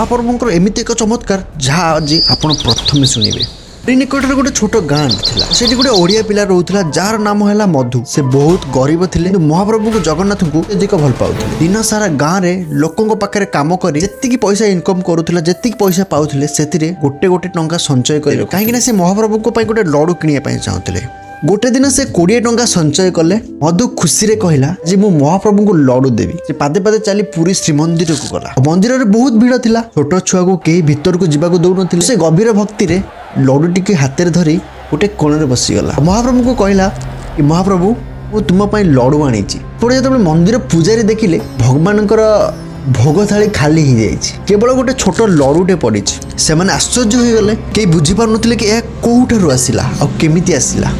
महाप्रभुंकर एमती एक चमत्कार जहाँ आज आप प्रथम शुणवे। निकट गोटे छोट गाँ था गोटे ओडिया पिला रोला जार नाम है मधु। से बहुत गरीब थे महाप्रभु को जगन्नाथ को अधिक भल पाते। दिन सारा गाँव में लोकों पाखे काम कर जी पैसा इनकम करूला जी पैसा पाते से गोटे गोटे टंका संचय कर कहीं से महाप्रभु गोटे लड़ू किणा चाहते। गोटे दिन से 20 टंका संचय कले। मधु खुशी रे कहला जे मु महाप्रभु को लड़ू देवी। से पादे पादे चली पुरी श्रीमंदिर को गला। मंदिर रे बहुत भीड़ थिला। छोट छुआ को कहीं भीतर को जीवा को दौन थे। से गभीर भक्ति रे लड़ू टी हाथ में धरी गोटे कोण बसीगला। महाप्रभु को कहला कि महाप्रभु मु तुम लड़ू आनी। पुणे जो मंदिर पूजारी देखिले भगवान भोग थाली खाली ही जाइए। केवल गोटे छोट लड़ूटे पड़ी। से मैंने आश्चर्य हो गले। कई बुझी पार नथिले कि यह कोउठारु आसिला आ केमिति आसिला।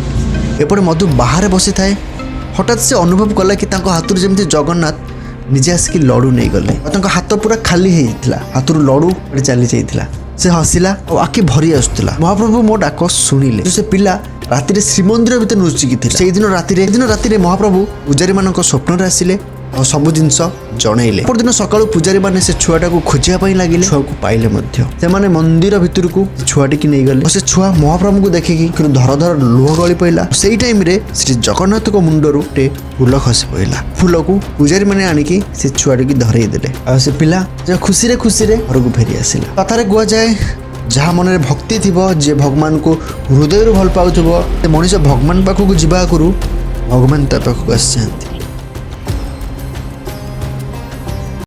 एपटे मधु बाहर बसी थाए। हठात से अनुभव कला कि हाथ जमी जगन्नाथ निजे आसिक लड़ू नहीं गले। हाथ पूरा खाली होता हाथ लड़ू चली जाइए। से हसिला और आखि भरी आसुला। महाप्रभु मो डाक शुणिले। से पिला राति श्रीमंदिर भीतर लुचिकी थी। से दिन राति महाप्रभु पूजारी मान स्वप्न आसिले और सब जिनस जनइले। परदिन सकाळु पुजारी माने से छुआटा को खोजिया लगिले। छुआ को पाइले मध्य। से माने मंदिर भितर को छुआटी की नहीं गले। से छुआ महाप्रभु को देखिकी धर धर लुह गली पड़ा। से टाइम रे श्री जगन्नाथ को मुंडरू टे फूल खसी पड़ा। फूल को पुजारी माने आनिकी से छुआटी की धरई देले। आ से पिला खुशी रे घर को फेरी आसिला। कथारे कुआ जाए जहाँ मन में भक्ति थी जे भगवान को हृदय भल पाउथबो से मनीष भगवान पाखक जीवा करू भगवान ता पाखक आसी।